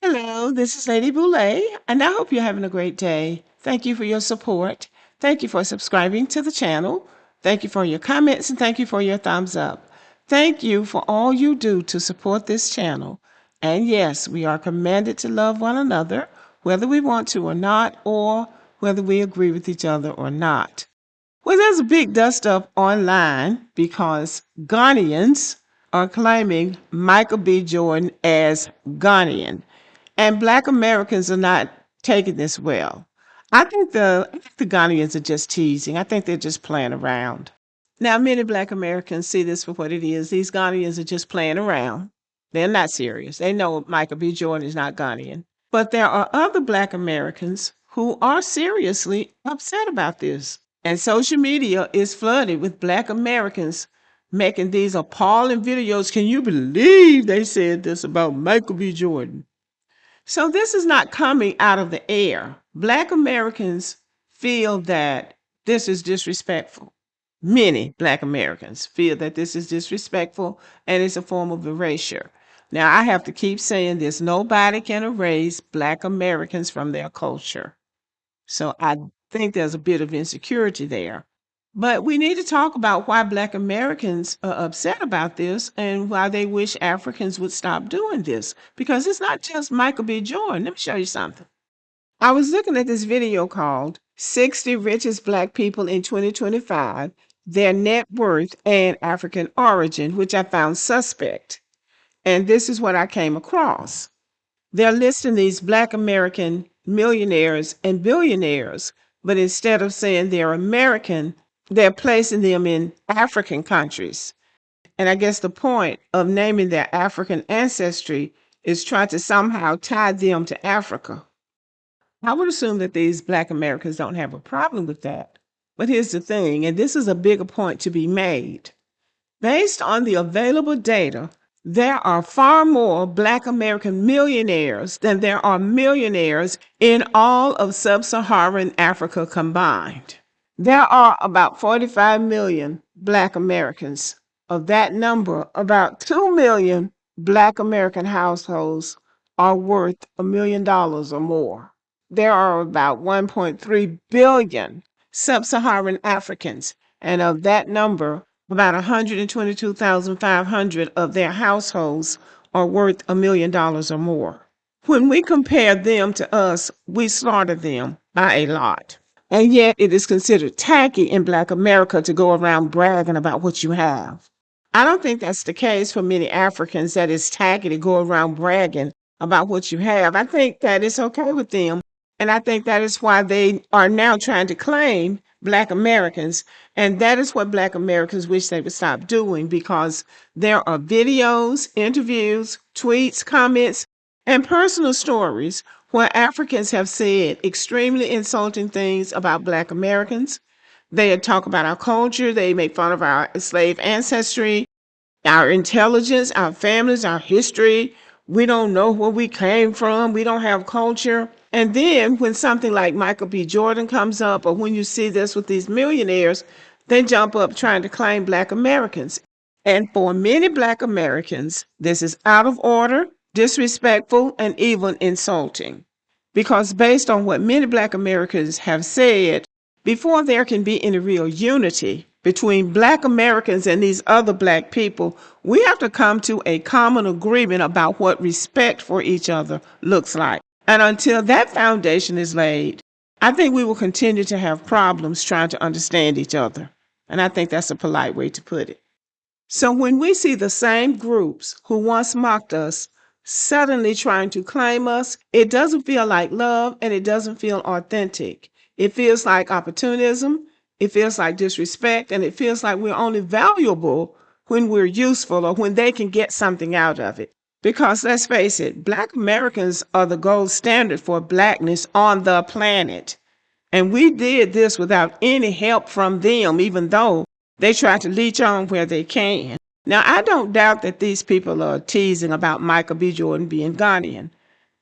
Hello, this is Lady Boulay, and I hope you're having a great day. Thank you for your support. Thank you for subscribing to the channel. Thank you for your comments, and thank you for your thumbs up. Thank you for all you do to support this channel. And yes, we are commanded to love one another, whether we want to or not, or whether we agree with each other or not. Well, there's a big dust up online because Ghanaians are claiming Michael B. Jordan as Ghanaian. And Black Americans are not taking this well. I think the Ghanaians are just teasing. I think they're just playing around. Now, many Black Americans see this for what it is. These Ghanaians are just playing around. They're not serious. They know Michael B. Jordan is not Ghanaian. But there are other Black Americans who are seriously upset about this. And social media is flooded with Black Americans making these appalling videos. Can you believe they said this about Michael B. Jordan? So this is not coming out of the air. Black Americans feel that this is disrespectful. Many Black Americans feel that this is disrespectful and it's a form of erasure. Now, I have to keep saying this. Nobody can erase Black Americans from their culture. So I think there's a bit of insecurity there. But we need to talk about why Black Americans are upset about this and why they wish Africans would stop doing this. Because it's not just Michael B. Jordan. Let me show you something. I was looking at this video called 60 Richest Black People in 2025, Their Net Worth and African Origin, which I found suspect. And this is what I came across. They're listing these Black American millionaires and billionaires, but instead of saying they're American, they're placing them in African countries. And I guess the point of naming their African ancestry is trying to somehow tie them to Africa. I would assume that these Black Americans don't have a problem with that. But here's the thing, and this is a bigger point to be made. Based on the available data, there are far more Black American millionaires than there are millionaires in all of sub-Saharan Africa combined. There are about 45 million Black Americans. Of that number, about 2 million Black American households are worth $1 million or more. There are about 1.3 billion sub-Saharan Africans, and of that number, about 122,500 of their households are worth $1 million or more. When we compare them to us, we slaughter them by a lot. And yet it is considered tacky in Black America to go around bragging about what you have. I don't think that's the case for many Africans, that it's tacky to go around bragging about what you have. I think that it's okay with them. And I think that is why they are now trying to claim Black Americans. And that is what Black Americans wish they would stop doing, because there are videos, interviews, tweets, comments, and personal stories where Africans have said extremely insulting things about Black Americans. They talk about our culture. They make fun of our slave ancestry, our intelligence, our families, our history. We don't know where we came from. We don't have culture. And then when something like Michael B. Jordan comes up, or when you see this with these millionaires, they jump up trying to claim Black Americans. And for many Black Americans, this is out of order, disrespectful, and even insulting. Because based on what many Black Americans have said, before there can be any real unity between Black Americans and these other Black people, we have to come to a common agreement about what respect for each other looks like. And until that foundation is laid, I think we will continue to have problems trying to understand each other. And I think that's a polite way to put it. So when we see the same groups who once mocked us suddenly trying to claim us. It doesn't feel like love and it doesn't feel authentic. It feels like opportunism. It feels like disrespect, and it feels like we're only valuable when we're useful or when they can get something out of it. Because let's face it, Black Americans are the gold standard for Blackness on the planet. And we did this without any help from them, even though they try to leech on where they can. Now, I don't doubt that these people are teasing about Michael B. Jordan being Ghanaian.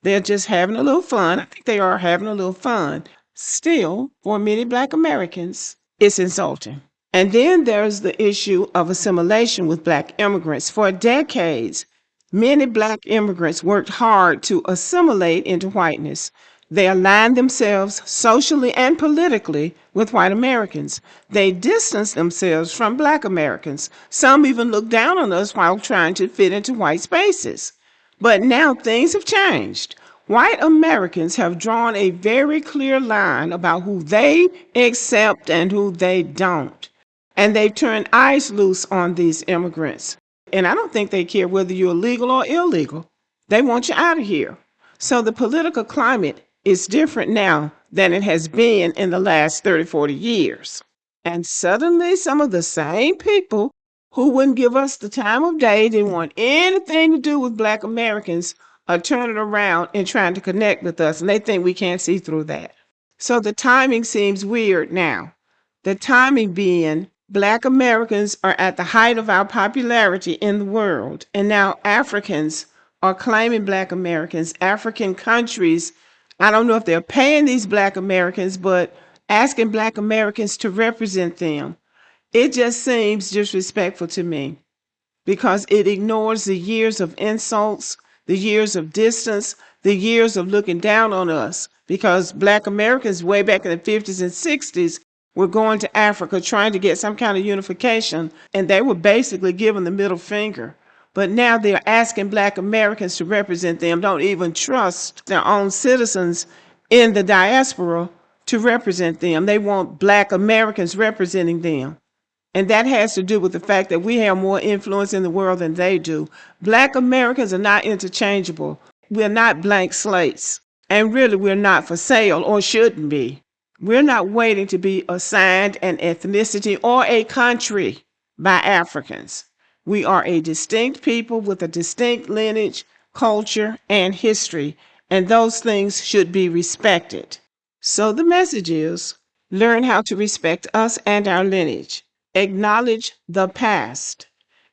They're just having a little fun. I think they are having a little fun. Still, for many Black Americans, it's insulting. And then there's the issue of assimilation with Black immigrants. For decades, many Black immigrants worked hard to assimilate into whiteness. They aligned themselves socially and politically with white Americans. They distanced themselves from Black Americans. Some even looked down on us while trying to fit into white spaces. But now things have changed. White Americans have drawn a very clear line about who they accept and who they don't. And they've turned eyes loose on these immigrants. And I don't think they care whether you're legal or illegal. They want you out of here. So the political climate is different now than it has been in the last 30, 40 years. And suddenly, some of the same people who wouldn't give us the time of day, didn't want anything to do with Black Americans, are turning around and trying to connect with us. And they think we can't see through that. So the timing seems weird now. The timing being Black Americans are at the height of our popularity in the world. And now Africans are claiming Black Americans. African countries, I don't know if they're paying these Black Americans, but asking Black Americans to represent them. It just seems disrespectful to me because it ignores the years of insults, the years of distance, the years of looking down on us. Because Black Americans way back in the 50s and 60s were going to Africa trying to get some kind of unification, and they were basically giving the middle finger. But now they're asking Black Americans to represent them, don't even trust their own citizens in the diaspora to represent them. They want Black Americans representing them. And that has to do with the fact that we have more influence in the world than they do. Black Americans are not interchangeable. We're not blank slates. And really, we're not for sale or shouldn't be. We're not waiting to be assigned an ethnicity or a country by Africans. We are a distinct people with a distinct lineage, culture, and history, and those things should be respected. So the message is learn how to respect us and our lineage. Acknowledge the past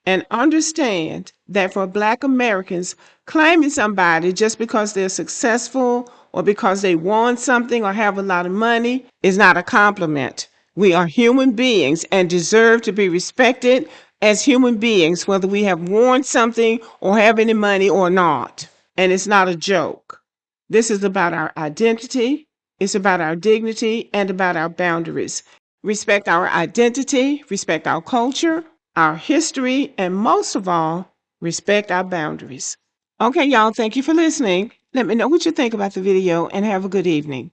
and understand that for Black Americans, claiming somebody just because they're successful or because they won something or have a lot of money is not a compliment. We are human beings and deserve to be respected as human beings, whether we have worn something or have any money or not. And it's not a joke. This is about our identity, it's about our dignity, and about our boundaries. Respect our identity, respect our culture, our history, and most of all, respect our boundaries. Okay, y'all, thank you for listening. Let me know what you think about the video and have a good evening.